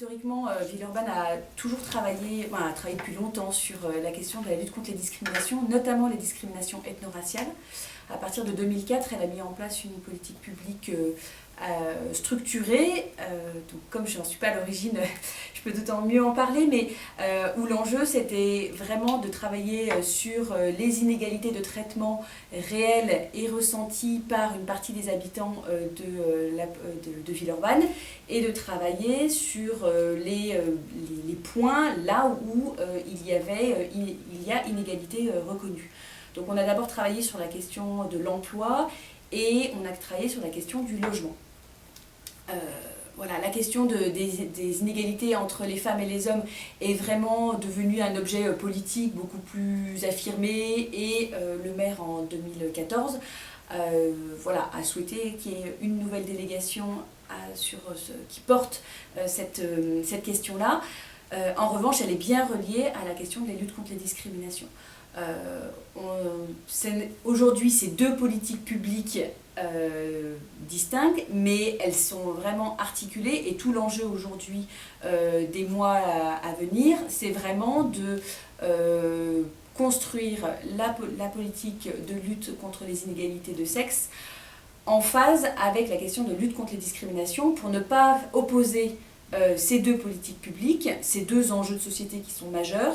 Historiquement, Villeurbanne a toujours travaillé, a travaillé depuis longtemps sur la question de la lutte contre les discriminations, notamment les discriminations ethno-raciales. À partir de 2004, elle a mis en place une politique publique structurée, donc comme je n'en suis pas à l'origine, je peux d'autant mieux en parler, mais où l'enjeu c'était vraiment de travailler sur les inégalités de traitement réelles et ressenties par une partie des habitants de Villeurbanne et de travailler sur les points là où il y a inégalité reconnue. Donc on a d'abord travaillé sur la question de l'emploi et on a travaillé sur la question du logement. Voilà, la question des inégalités entre les femmes et les hommes est vraiment devenue un objet politique beaucoup plus affirmé et le maire en 2014 a souhaité qu'il y ait une nouvelle délégation qui porte cette question-là. En revanche, elle est bien reliée à la question de la lutte contre les discriminations. Aujourd'hui, c'est deux politiques publiques distinctes, mais elles sont vraiment articulées et tout l'enjeu aujourd'hui des mois à venir, c'est vraiment de construire la politique de lutte contre les inégalités de sexe en phase avec la question de lutte contre les discriminations pour ne pas opposer ces deux politiques publiques, ces deux enjeux de société qui sont majeurs.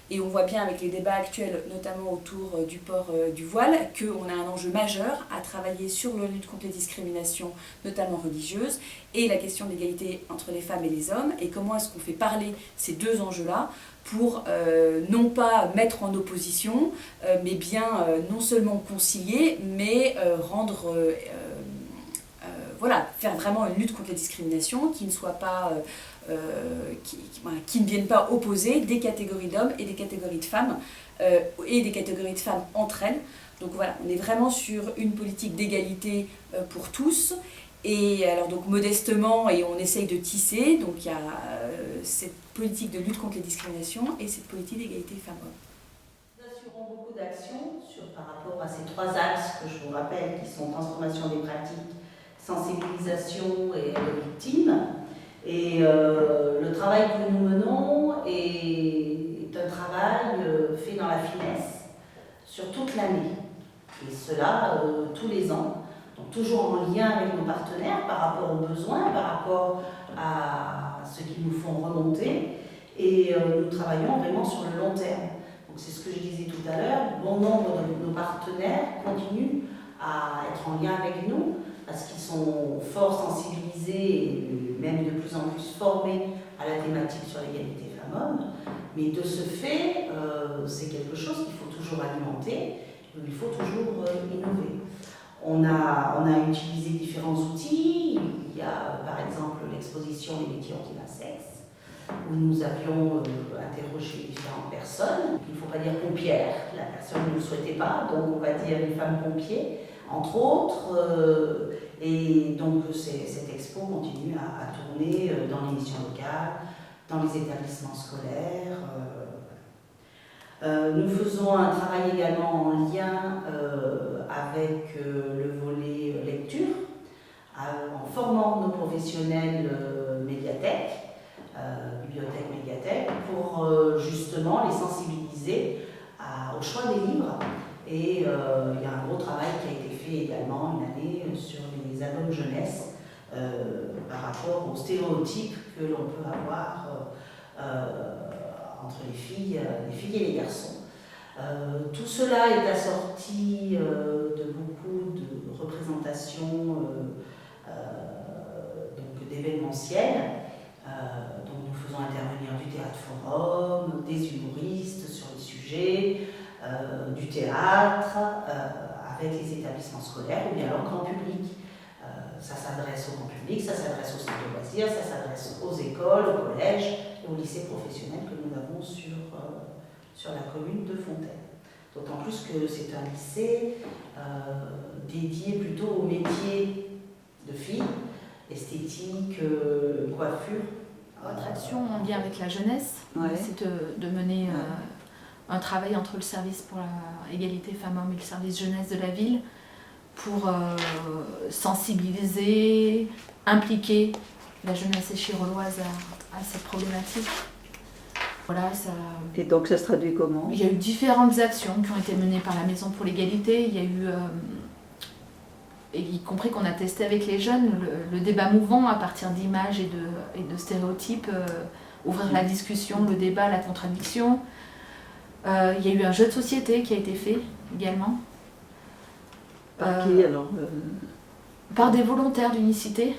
Et on voit bien avec les débats actuels, notamment autour du port du voile, qu'on a un enjeu majeur à travailler sur la lutte contre les discriminations, notamment religieuses, et la question d'égalité entre les femmes et les hommes, et comment est-ce qu'on fait parler ces deux enjeux-là pour non pas mettre en opposition, mais bien non seulement concilier, mais faire vraiment une lutte contre les discriminations qui ne soit pas... qui ne viennent pas opposer des catégories d'hommes et des catégories de femmes et des catégories de femmes entre elles. Donc voilà, on est vraiment sur une politique d'égalité pour tous. Et alors donc modestement, et on essaye de tisser, donc il y a cette politique de lutte contre les discriminations et cette politique d'égalité femmes-hommes. Nous assurons beaucoup d'actions par rapport à ces trois axes que je vous rappelle, qui sont transformation des pratiques, sensibilisation et aide aux victimes. Et le travail que nous menons est un travail fait dans la finesse sur toute l'année. Et cela tous les ans. Donc toujours en lien avec nos partenaires par rapport aux besoins, par rapport à ce qu'ils nous font remonter. Et nous travaillons vraiment sur le long terme. Donc c'est ce que je disais tout à l'heure. Bon nombre de nos partenaires continuent à être en lien avec nous parce qu'ils sont fort sensibilisés et même de plus en plus formés à la thématique sur l'égalité femmes-hommes. Mais de ce fait, c'est quelque chose qu'il faut toujours alimenter, il faut toujours innover. On a utilisé différents outils. Il y a par exemple l'exposition des métiers anti-sexe, où nous avions interrogé différentes personnes. Il ne faut pas dire pompière, la personne ne le souhaitait pas, donc on va dire une femme pompier, entre autres. Et donc cette expo continue à tourner dans les missions locales, dans les établissements scolaires. Nous faisons un travail également en lien avec le volet lecture, en formant nos professionnels médiathèques, bibliothèques, médiathèques, pour justement les sensibiliser au choix des livres. Et il y a un gros travail qui a été fait également une année sur les albums jeunesse par rapport aux stéréotypes que l'on peut avoir entre les filles et les garçons. Tout cela est assorti de beaucoup de représentations d'événementiels. Donc nous faisons intervenir du théâtre forum, des humoristes sur les sujets, du théâtre avec les établissements scolaires ou bien alors grand public. Ça s'adresse au grand public, ça s'adresse aux centres de loisirs, ça s'adresse aux écoles, aux collèges et aux lycées professionnels que nous avons sur la commune de Fontaine. D'autant plus que c'est un lycée dédié plutôt au métier de filles, esthétique, coiffure. Votre action en lien avec la jeunesse, c'est de mener un travail entre le service pour l'égalité femmes-hommes et le service jeunesse de la ville pour sensibiliser, impliquer la jeunesse échiroloise cette problématique. Voilà, ça... Et donc ça se traduit comment? Il y a eu différentes actions qui ont été menées par la Maison pour l'égalité. Il y a eu, y compris qu'on a testé avec les jeunes, le débat mouvant à partir d'images et de stéréotypes, ouvrir la discussion, le débat, la contradiction. Il y a eu un jeu de société qui a été fait également. Par qui alors Par des volontaires d'unicité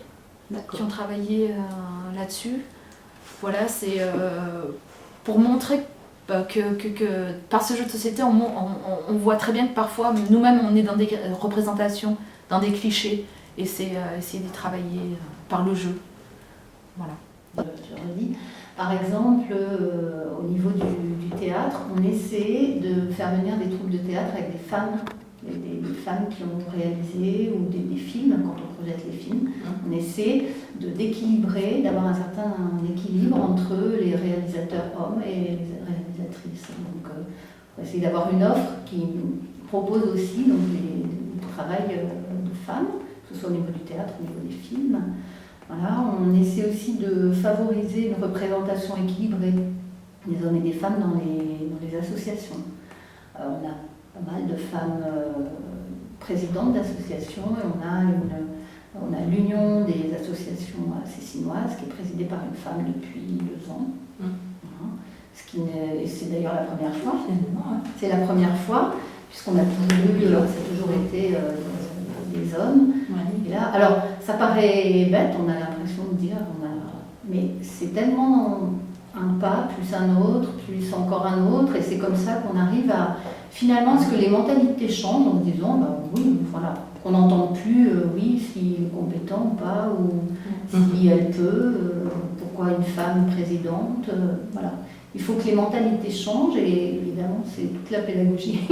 qui D'accord. ont travaillé là-dessus. Voilà, c'est pour montrer que par ce jeu de société, on voit très bien que parfois, nous-mêmes, on est dans des représentations, dans des clichés, et c'est essayer d'y travailler par le jeu. Voilà. Je redis. Par exemple, au niveau du théâtre, on essaie de faire venir des troupes de théâtre avec des femmes, des femmes qui ont réalisé ou des films, quand on projette les films. On essaie d'équilibrer, d'avoir un certain équilibre entre les réalisateurs hommes et les réalisatrices. Donc, on essaie d'avoir une offre qui propose aussi donc, du travail de femmes, que ce soit au niveau du théâtre, au niveau des films. Voilà, on essaie aussi de favoriser une représentation équilibrée des hommes et des femmes dans les associations. On a pas mal de femmes présidentes d'associations et on a l'Union des associations sécinoises qui est présidée par une femme depuis 2 ans. Voilà. C'est d'ailleurs la première fois. C'est la première fois, puisqu'on a toujours été des hommes. Et là, alors, ça paraît bête, on a l'impression de dire, mais c'est tellement un pas, plus un autre, plus encore un autre, et c'est comme ça qu'on arrive à, finalement, à ce que les mentalités changent en se disant, oui, voilà, qu'on n'entend plus, oui, s'il est compétent ou pas, ou si elle peut, pourquoi une femme présidente, voilà. Il faut que les mentalités changent, et évidemment, c'est toute la pédagogie.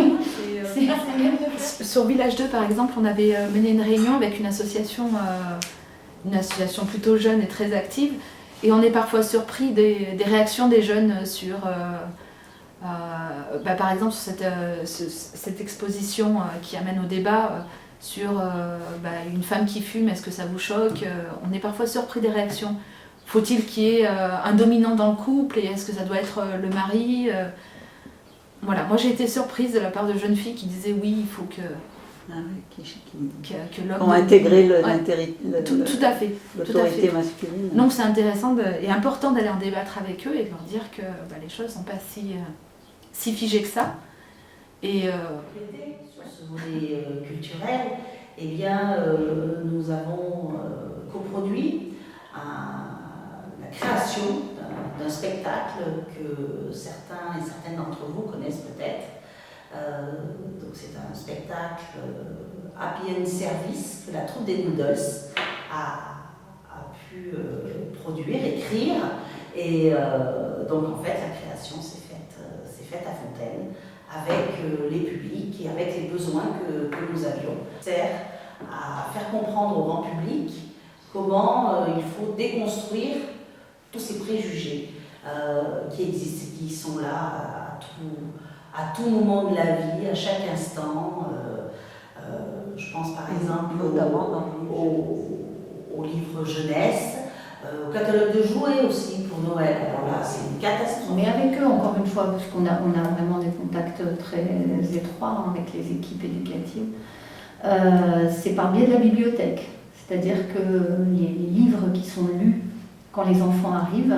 Sur Village 2, par exemple, on avait mené une réunion avec une association plutôt jeune et très active, et on est parfois surpris des réactions des jeunes sur, par exemple, sur cette exposition qui amène au débat sur une femme qui fume, est-ce que ça vous choque? On est parfois surpris des réactions. Faut-il qu'il y ait un dominant dans le couple, et est-ce que ça doit être le mari? Voilà, moi j'ai été surprise de la part de jeunes filles qui disaient oui, il faut que l'homme... Ont intégré tout à fait. L'autorité masculine. Donc c'est intéressant et important d'aller en débattre avec eux et de leur dire que les choses ne sont pas si figées que ça. Et sur ce volet culturel, eh bien, nous avons coproduit la création d'un spectacle que certains et certaines d'entre vous connaissent peut-être. Donc c'est un spectacle Happy End Service que la troupe des Noodles a pu produire, écrire. Et donc en fait la création s'est faite à Fontaine avec les publics et avec les besoins que nous avions. Ça sert à faire comprendre au grand public comment il faut déconstruire tous ces préjugés qui existent, qui sont là à tout moment de la vie, à chaque instant. Je pense par exemple au livre jeunesse, au catalogue de jouets aussi pour Noël. Alors là, c'est une catastrophe. Mais avec eux, encore une fois, parce qu'on a vraiment des contacts très étroits avec les équipes éducatives, c'est par biais de la bibliothèque. C'est-à-dire que les livres qui sont lus quand les enfants arrivent,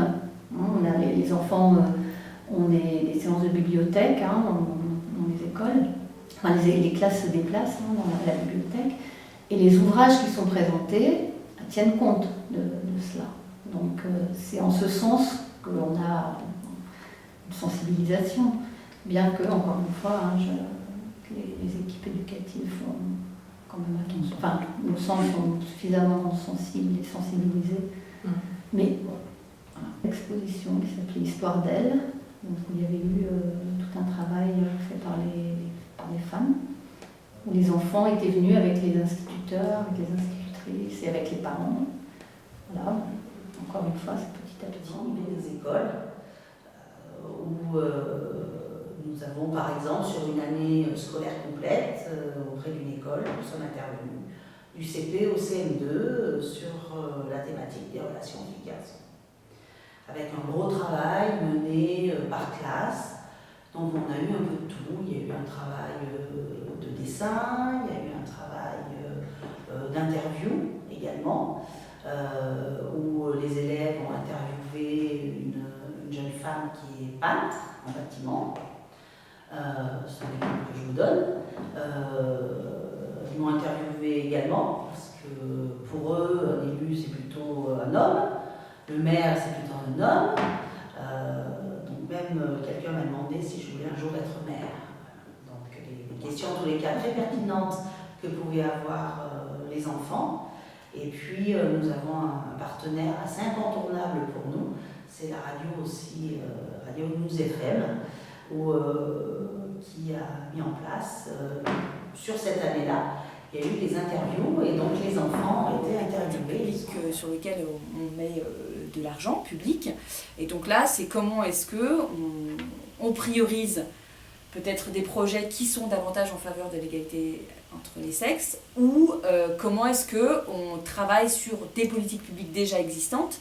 on a les enfants ont des séances de bibliothèque dans les écoles, enfin les classes se déplacent dans la bibliothèque, et les ouvrages qui sont présentés tiennent compte de cela. Donc c'est en ce sens qu'on a une sensibilisation, bien que, encore une fois, les équipes éducatives font quand même attention. Enfin, nos sens sont suffisamment sensibles et sensibilisés. Mais bon, voilà. L'exposition qui s'appelait Histoire d'elle, donc où il y avait eu tout un travail fait par les femmes, où les enfants étaient venus avec les instituteurs, avec les institutrices et avec les parents. Voilà, encore une fois, c'est petit à petit. Des écoles où nous avons par exemple sur une année scolaire complète auprès d'une école, nous sommes intervenus du CP au CM2 sur la thématique des relations filles-garçons. avec un gros travail mené par classe. Donc on a eu un peu de tout. Il y a eu un travail de dessin, il y a eu un travail d'interview également, où les élèves ont interviewé une jeune femme qui est peintre en bâtiment. C'est un exemple que je vous donne. Ils m'ont interviewé également, parce que pour eux, un élu c'est plutôt un homme, le maire c'est plutôt un homme. Donc même quelqu'un m'a demandé si je voulais un jour être maire. Donc des questions en tous les cas très pertinentes que pouvaient avoir les enfants. Et puis nous avons un partenaire assez incontournable pour nous, c'est la radio aussi, Radio News FM, qui a mis en place sur cette année-là. Il y a eu des interviews et donc les enfants ont été interviewés. Sur lequel on met de l'argent public. Et donc là, c'est comment est-ce qu'on priorise peut-être des projets qui sont davantage en faveur de l'égalité entre les sexes, ou comment est-ce qu'on travaille sur des politiques publiques déjà existantes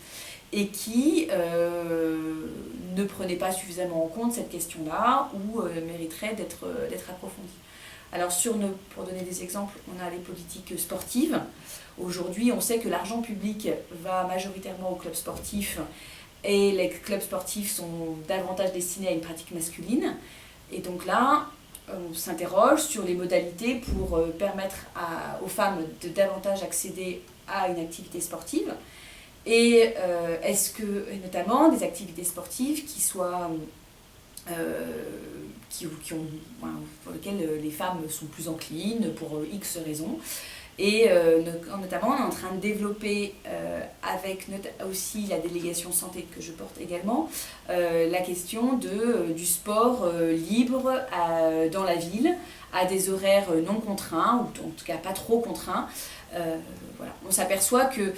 et qui ne prenaient pas suffisamment en compte cette question-là ou mériteraient d'être approfondies. Alors pour donner des exemples, on a les politiques sportives. Aujourd'hui, on sait que l'argent public va majoritairement aux clubs sportifs et les clubs sportifs sont davantage destinés à une pratique masculine. Et donc là, on s'interroge sur les modalités pour permettre aux femmes de davantage accéder à une activité sportive. Et notamment des activités sportives qui soient pour lesquelles les femmes sont plus enclines pour X raisons. Et notamment, on est en train de développer, avec aussi la délégation santé que je porte également, la question du sport libre dans la ville, à des horaires non contraints, ou en tout cas pas trop contraints. Voilà. On s'aperçoit que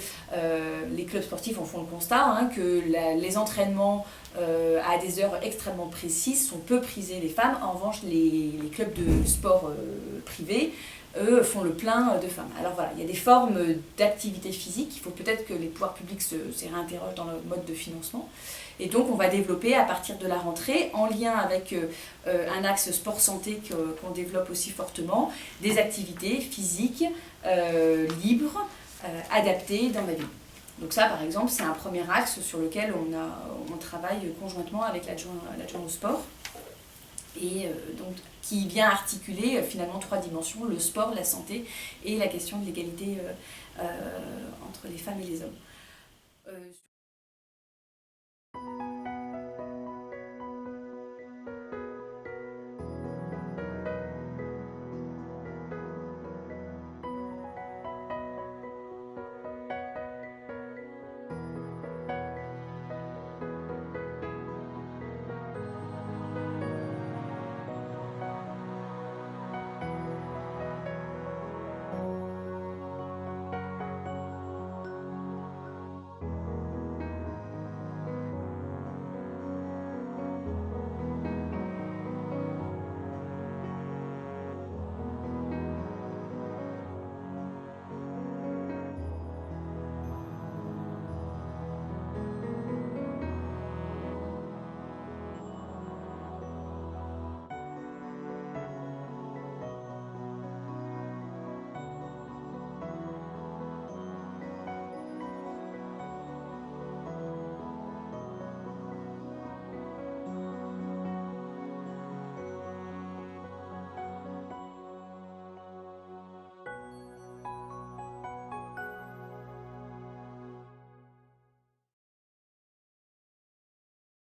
les clubs sportifs en font le constat, que les entraînements à des heures extrêmement précises sont peu prisés des femmes. En revanche, les clubs de sport privés, eux, font le plein de femmes. Alors voilà, il y a des formes d'activité physique. Il faut peut-être que les pouvoirs publics se réinterrogent dans le mode de financement. Et donc, on va développer à partir de la rentrée, en lien avec un axe sport-santé qu'on développe aussi fortement, des activités physiques libres, adaptées dans la vie. Donc ça, par exemple, c'est un premier axe sur lequel on travaille conjointement avec l'adjoint au sport. Et donc, qui vient articuler finalement 3 dimensions, le sport, la santé et la question de l'égalité entre les femmes et les hommes.